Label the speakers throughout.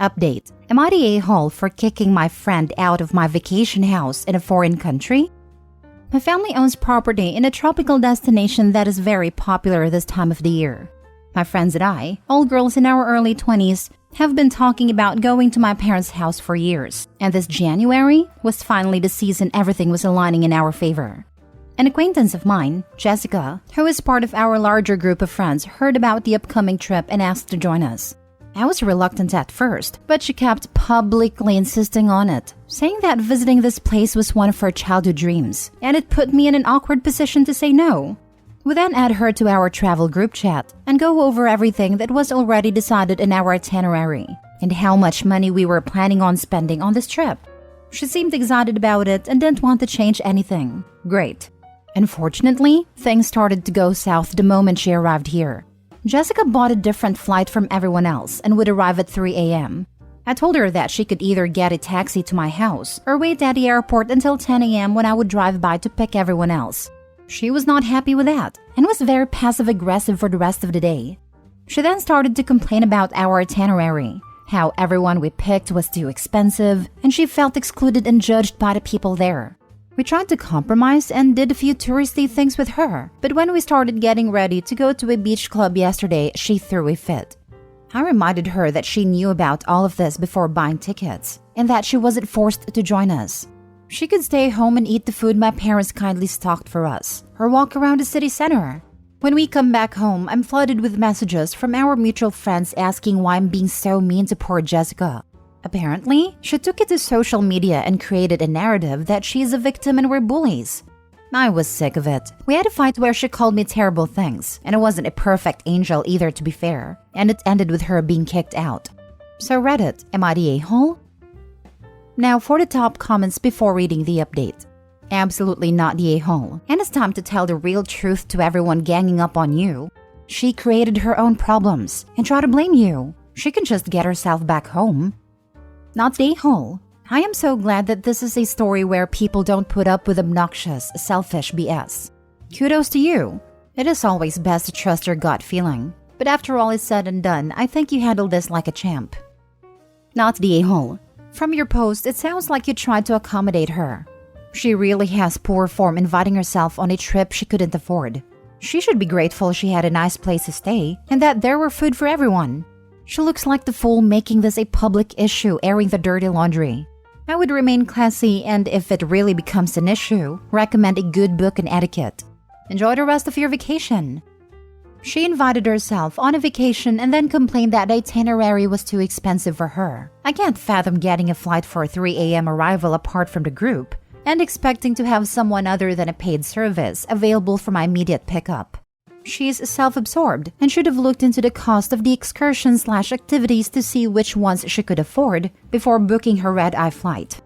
Speaker 1: Update. Am I the a-hole for kicking my friend out of my vacation house in a foreign country? My family owns property in a tropical destination that is very popular this time of the year. My friends and I, all girls in our early 20s, have been talking about going to my parents' house for years, and this January was finally the season everything was aligning in our favor. An acquaintance of mine, Jessica, who is part of our larger group of friends, heard about the upcoming trip and asked to join us. I was reluctant at first, but she kept publicly insisting on it, saying that visiting this place was one of her childhood dreams, and it put me in an awkward position to say no. We then add her to our travel group chat and go over everything that was already decided in our itinerary and how much money we were planning on spending on this trip. She seemed excited about it and didn't want to change anything. Great. Unfortunately, things started to go south the moment she arrived here. Jessica bought a different flight from everyone else and would arrive at 3 a.m. I told her that she could either get a taxi to my house or wait at the airport until 10 a.m. when I would drive by to pick everyone else. She was not happy with that and was very passive-aggressive for the rest of the day. She then started to complain about our itinerary, how everyone we picked was too expensive, and she felt excluded and judged by the people there. We tried to compromise and did a few touristy things with her, but when we started getting ready to go to a beach club yesterday, she threw a fit. I reminded her that she knew about all of this before buying tickets, and that she wasn't forced to join us. She could stay home and eat the food my parents kindly stocked for us, or walk around the city center. When we come back home, I'm flooded with messages from our mutual friends asking why I'm being so mean to poor Jessica. Apparently, she took it to social media and created a narrative that she's a victim and we're bullies. I was sick of it. We had a fight where she called me terrible things, and I wasn't a perfect angel either, to be fair, and it ended with her being kicked out. So Reddit, am I the a-hole? Now for the top comments before reading the update. Absolutely not the a-hole, and it's time to tell the real truth to everyone ganging up on you. She created her own problems and try to blame you. She can just get herself back home. Not the a-hole. I am so glad that this is a story where people don't put up with obnoxious, selfish BS. Kudos to you. It is always best to trust your gut feeling. But after all is said and done, I think you handled this like a champ. Not the a-hole. From your post, it sounds like you tried to accommodate her. She really has poor form inviting herself on a trip she couldn't afford. She should be grateful she had a nice place to stay and that there were food for everyone. She looks like the fool making this a public issue, airing the dirty laundry. I would remain classy and if it really becomes an issue, recommend a good book on etiquette. Enjoy the rest of your vacation. She invited herself on a vacation and then complained that the itinerary was too expensive for her. I can't fathom getting a flight for a 3 a.m. arrival apart from the group and expecting to have someone other than a paid service available for my immediate pickup. She's self-absorbed and should have looked into the cost of the excursion/activities to see which ones she could afford before booking her red-eye flight.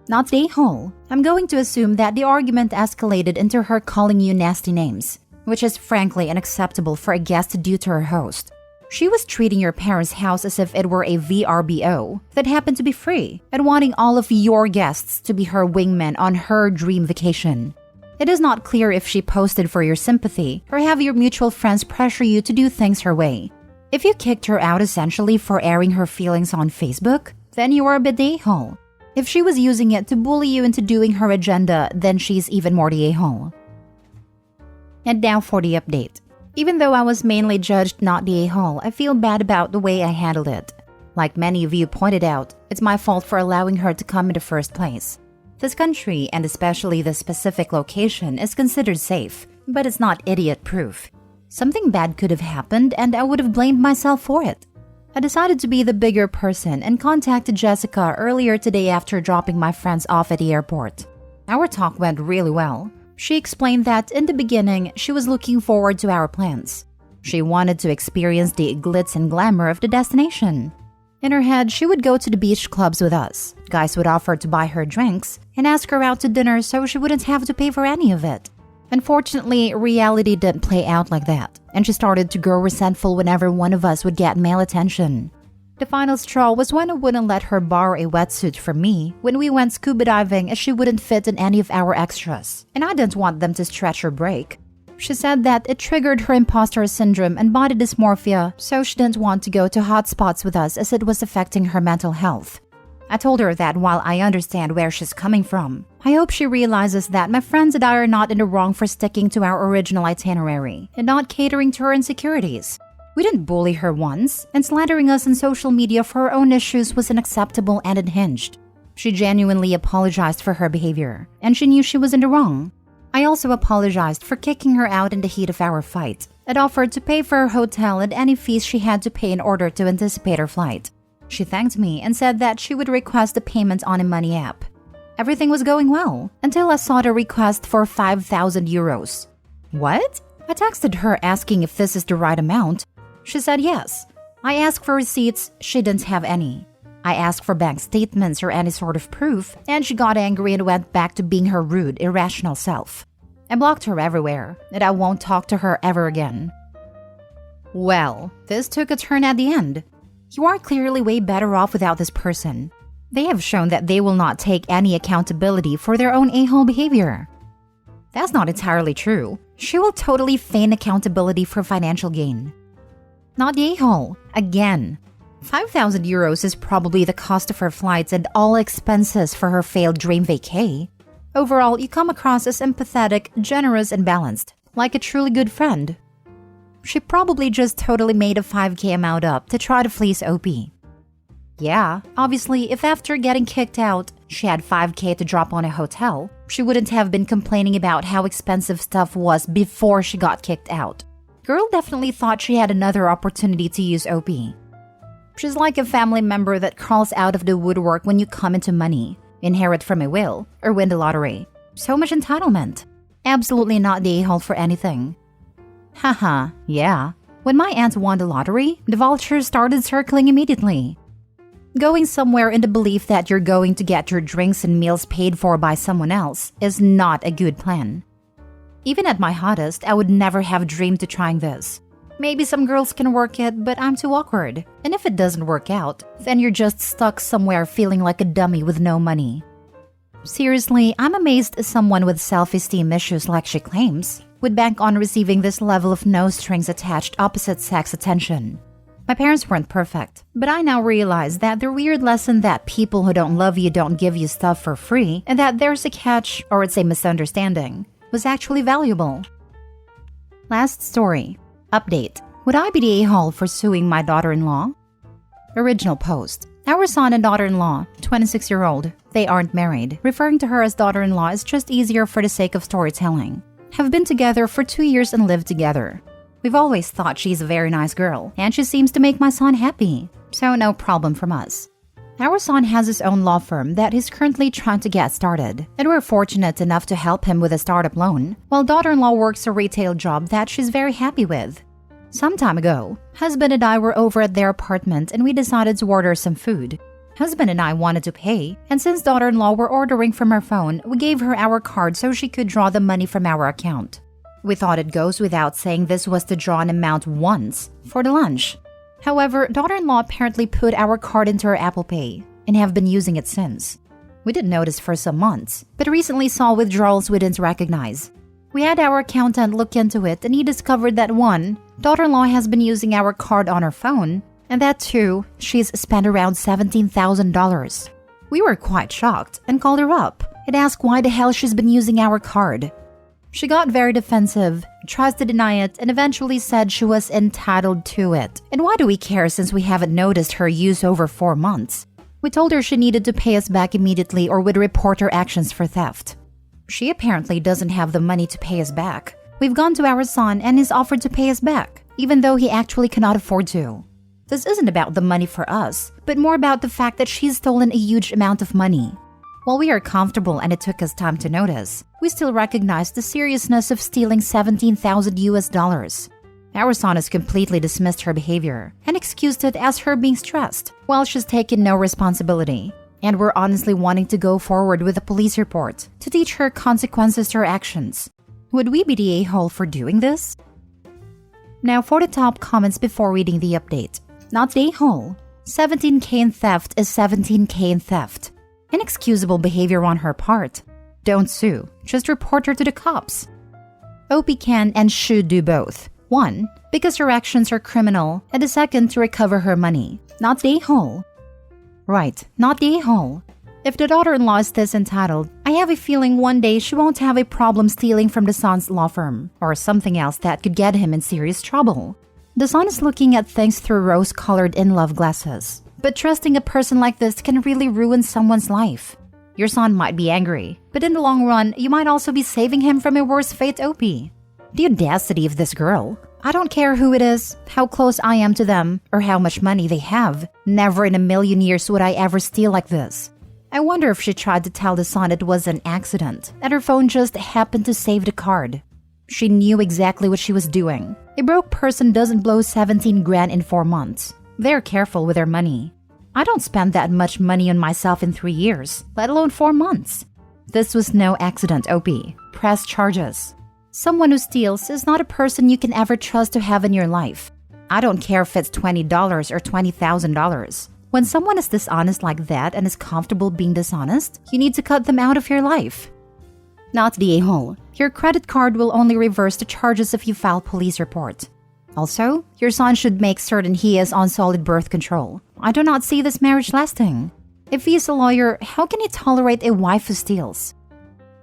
Speaker 1: Not the a-hole. I'm going to assume that the argument escalated into her calling you nasty names, which is frankly unacceptable for a guest due to her host. She was treating your parents' house as if it were a VRBO that happened to be free and wanting all of your guests to be her wingmen on her dream vacation. It is not clear if she posted for your sympathy or have your mutual friends pressure you to do things her way. If you kicked her out essentially for airing her feelings on Facebook, then you are a bit the a-hole. If she was using it to bully you into doing her agenda, then she's even more the a-hole. And now for the update. Even though I was mainly judged not the a-hole, I feel bad about the way I handled it. Like many of you pointed out, it's my fault for allowing her to come in the first place. This country, and especially this specific location, is considered safe, but it's not idiot-proof. Something bad could have happened and I would have blamed myself for it. I decided to be the bigger person and contacted Jessica earlier today after dropping my friends off at the airport. Our talk went really well. She explained that in the beginning, she was looking forward to our plans. She wanted to experience the glitz and glamour of the destination. In her head, she would go to the beach clubs with us. Guys would offer to buy her drinks and ask her out to dinner so she wouldn't have to pay for any of it. Unfortunately, reality didn't play out like that, and she started to grow resentful whenever one of us would get male attention. The final straw was when I wouldn't let her borrow a wetsuit from me when we went scuba diving as she wouldn't fit in any of our extras, and I didn't want them to stretch or break. She said that it triggered her imposter syndrome and body dysmorphia, so she didn't want to go to hotspots with us as it was affecting her mental health. I told her that while I understand where she's coming from, I hope she realizes that my friends and I are not in the wrong for sticking to our original itinerary and not catering to her insecurities. We didn't bully her once, and slandering us on social media for her own issues was unacceptable and unhinged. She genuinely apologized for her behavior, and she knew she was in the wrong. I also apologized for kicking her out in the heat of our fight and offered to pay for her hotel and any fees she had to pay in order to anticipate her flight. She thanked me and said that she would request the payment on a money app. Everything was going well until I saw the request for 5,000 euros. What? I texted her asking if this is the right amount. She said yes. I asked for receipts. She didn't have any. I asked for bank statements or any sort of proof, and she got angry and went back to being her rude, irrational self. I blocked her everywhere, and I won't talk to her ever again. Well, this took a turn at the end. You are clearly way better off without this person. They have shown that they will not take any accountability for their own a-hole behavior. That's not entirely true. She will totally feign accountability for financial gain. Not the a-hole. Again. 5,000 euros is probably the cost of her flights and all expenses for her failed dream vacay. Overall, you come across as empathetic, generous, and balanced, like a truly good friend. She probably just totally made a 5K amount up to try to fleece OP. Yeah, obviously, if after getting kicked out, she had 5K to drop on a hotel, she wouldn't have been complaining about how expensive stuff was before she got kicked out. Girl definitely thought she had another opportunity to use OP. She's like a family member that crawls out of the woodwork when you come into money, inherit from a will, or win the lottery. So much entitlement. Absolutely not the a-hole for anything. Haha, yeah. When my aunt won the lottery, the vultures started circling immediately. Going somewhere in the belief that you're going to get your drinks and meals paid for by someone else is not a good plan. Even at my hottest, I would never have dreamed to trying this. Maybe some girls can work it, but I'm too awkward. And if it doesn't work out, then you're just stuck somewhere feeling like a dummy with no money. Seriously, I'm amazed someone with self-esteem issues like she claims would bank on receiving this level of no-strings-attached opposite-sex attention. My parents weren't perfect, but I now realize that the weird lesson that people who don't love you don't give you stuff for free and that there's a catch, or it's a misunderstanding, was actually valuable. Last story. Update. Would I be the a-hole for suing my daughter-in-law? Original post. Our son and daughter-in-law, 26-year-old, they aren't married. Referring to her as daughter-in-law is just easier for the sake of storytelling. Have been together for 2 years and live together. We've always thought she's a very nice girl, and she seems to make my son happy, so no problem from us. Our son has his own law firm that he's currently trying to get started, and we're fortunate enough to help him with a startup loan, while daughter-in-law works a retail job that she's very happy with. Some time ago, husband and I were over at their apartment and we decided to order some food. Husband and I wanted to pay, and since daughter-in-law were ordering from her phone, we gave her our card so she could draw the money from our account. We thought it goes without saying this was to draw an amount once for the lunch. However, daughter-in-law apparently put our card into her Apple Pay and have been using it since. We didn't notice for some months, but recently saw withdrawals we didn't recognize. We had our accountant look into it and he discovered that one, daughter-in-law has been using our card on her phone, and that two, she's spent around $17,000. We were quite shocked and called her up and asked why the hell she's been using our card. She got very defensive, tries to deny it, and eventually said she was entitled to it. And why do we care since we haven't noticed her use over 4 months? We told her she needed to pay us back immediately or would report her actions for theft. She apparently doesn't have the money to pay us back. We've gone to our son and he's offered to pay us back, even though he actually cannot afford to. This isn't about the money for us, but more about the fact that she's stolen a huge amount of money. While we are comfortable and it took us time to notice, we still recognize the seriousness of stealing $17,000. Our son has completely dismissed her behavior and excused it as her being stressed, while she's taken no responsibility. And we're honestly wanting to go forward with a police report to teach her consequences to her actions. Would we be the a-hole for doing this? Now for the top comments before reading the update. Not the a-hole. 17K in theft is 17K in theft. Inexcusable behavior on her part. Don't sue. Just report her to the cops. OP can and should do both. One, because her actions are criminal, and the second, to recover her money. Not the a-hole. Right, not the a-hole. If the daughter-in-law is this entitled, I have a feeling one day she won't have a problem stealing from the son's law firm, or something else that could get him in serious trouble. The son is looking at things through rose-colored in-love glasses. But trusting a person like this can really ruin someone's life. Your son might be angry, but in the long run, you might also be saving him from a worse fate, OP. The audacity of this girl. I don't care who it is, how close I am to them, or how much money they have. Never in a million years would I ever steal like this. I wonder if she tried to tell the son it was an accident, that her phone just happened to save the card. She knew exactly what she was doing. A broke person doesn't blow 17 grand in 4 months. They're careful with their money. I don't spend that much money on myself in 3 years, let alone 4 months. This was no accident, OP. Press charges. Someone who steals is not a person you can ever trust to have in your life. I don't care if it's $20 or $20,000. When someone is dishonest like that and is comfortable being dishonest, you need to cut them out of your life. Not the a-hole. Your credit card will only reverse the charges if you file police report. Also, your son should make certain he is on solid birth control. I do not see this marriage lasting. If he is a lawyer, how can he tolerate a wife who steals?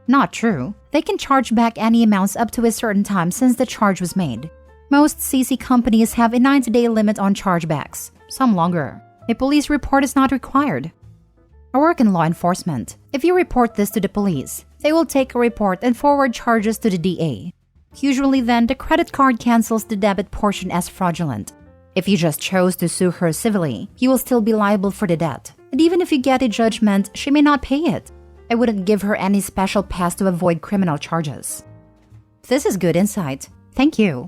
Speaker 1: Not true. They can charge back any amounts up to a certain time since the charge was made. Most CC companies have a 90-day limit on chargebacks, some longer. A police report is not required. I work in law enforcement. If you report this to the police, they will take a report and forward charges to the DA. Usually then, the credit card cancels the debit portion as fraudulent. If you just chose to sue her civilly, you will still be liable for the debt. And even if you get a judgment, she may not pay it. I wouldn't give her any special pass to avoid criminal charges. This is good insight. Thank you.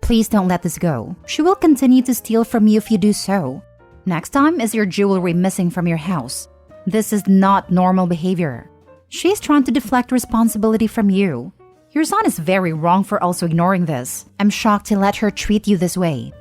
Speaker 1: Please don't let this go. She will continue to steal from you if you do so. Next time is your jewelry missing from your house. This is not normal behavior. She's trying to deflect responsibility from you. Your son is very wrong for also ignoring this. I'm shocked to let her treat you this way.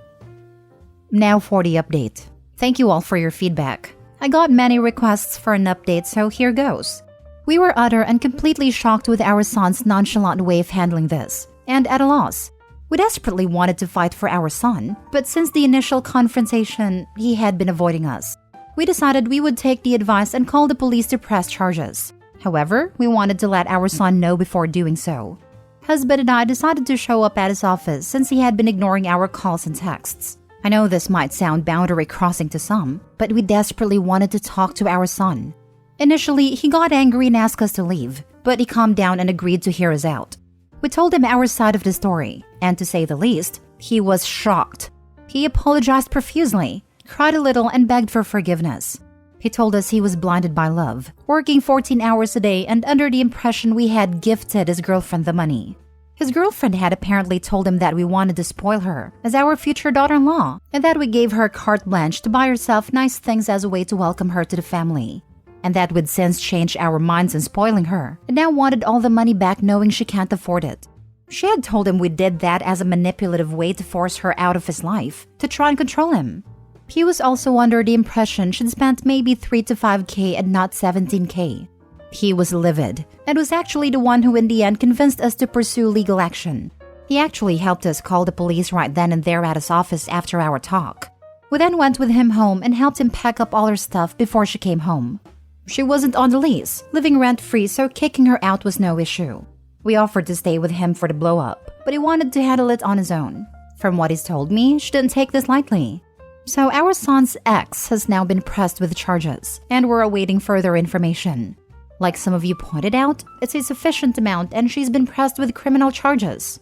Speaker 1: Now for the update. Thank you all for your feedback. I got many requests for an update, so here goes. We were utter and completely shocked with our son's nonchalant way of handling this, and at a loss. We desperately wanted to fight for our son, but since the initial confrontation, he had been avoiding us. We decided we would take the advice and call the police to press charges. However, we wanted to let our son know before doing so. Husband and I decided to show up at his office since he had been ignoring our calls and texts. I know this might sound boundary crossing to some, but we desperately wanted to talk to our son. Initially, he got angry and asked us to leave, but he calmed down and agreed to hear us out. We told him our side of the story, and to say the least, he was shocked. He apologized profusely, cried a little, and begged for forgiveness. He told us he was blinded by love, working 14 hours a day and under the impression we had gifted his girlfriend the money. His girlfriend had apparently told him that we wanted to spoil her as our future daughter-in-law, and that we gave her carte blanche to buy herself nice things as a way to welcome her to the family. And that we'd since changed our minds in spoiling her, and now wanted all the money back knowing she can't afford it. She had told him we did that as a manipulative way to force her out of his life, to try and control him. He was also under the impression she'd spent maybe 3 to 5K and not 17K. He was livid, and was actually the one who in the end convinced us to pursue legal action. He actually helped us call the police right then and there at his office after our talk. We then went with him home and helped him pack up all her stuff before she came home. She wasn't on the lease, living rent-free, so kicking her out was no issue. We offered to stay with him for the blow-up, but he wanted to handle it on his own. From what he's told me, she didn't take this lightly. So our son's ex has now been pressed with charges, and we're awaiting further information. Like some of you pointed out, it's a sufficient amount and she's been pressed with criminal charges.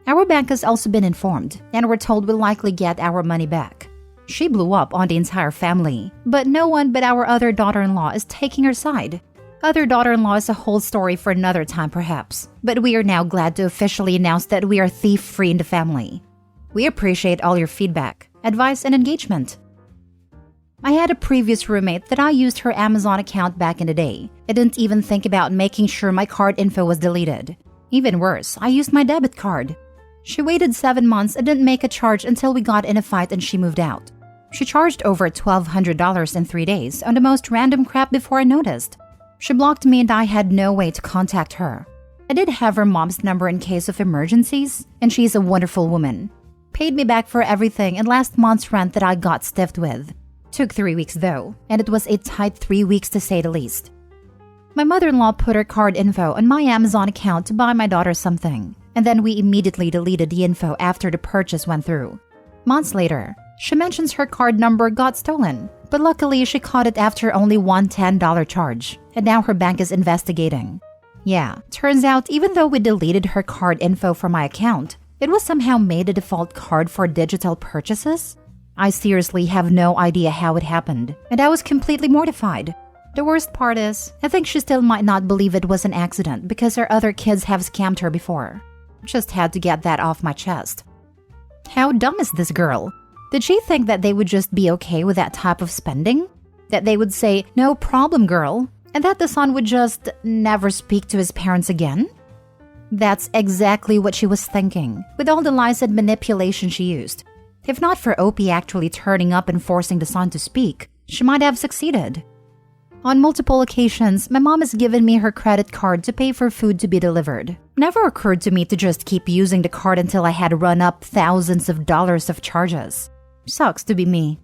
Speaker 1: Our bank has also been informed, and we're told we'll likely get our money back. She blew up on the entire family, but no one but our other daughter-in-law is taking her side. Other daughter-in-law is a whole story for another time perhaps, but we are now glad to officially announce that we are thief-free in the family. We appreciate all your feedback, advice, and engagement. I had a previous roommate that I used her Amazon account back in the day. I didn't even think about making sure my card info was deleted. Even worse, I used my debit card. She waited 7 months and didn't make a charge until we got in a fight and she moved out. She charged over $1,200 in 3 days on the most random crap before I noticed. She blocked me and I had no way to contact her. I did have her mom's number in case of emergencies, and she's a wonderful woman. Paid me back for everything and last month's rent that I got stiffed with. Took 3 weeks though, and it was a tight 3 weeks to say the least. My mother-in-law put her card info on my Amazon account to buy my daughter something, and then we immediately deleted the info after the purchase went through. Months later, she mentions her card number got stolen, but luckily she caught it after only one $10 charge, and now her bank is investigating. Yeah, turns out even though we deleted her card info from my account, it was somehow made a default card for digital purchases. I seriously have no idea how it happened, and I was completely mortified. The worst part is, I think she still might not believe it was an accident because her other kids have scammed her before. Just had to get that off my chest. How dumb is this girl? Did she think that they would just be okay with that type of spending? That they would say, "No problem, girl," and that the son would just never speak to his parents again? That's exactly what she was thinking, with all the lies and manipulation she used. If not for Opie actually turning up and forcing the son to speak, she might have succeeded. On multiple occasions, my mom has given me her credit card to pay for food to be delivered. Never occurred to me to just keep using the card until I had run up thousands of dollars of charges. Sucks to be me.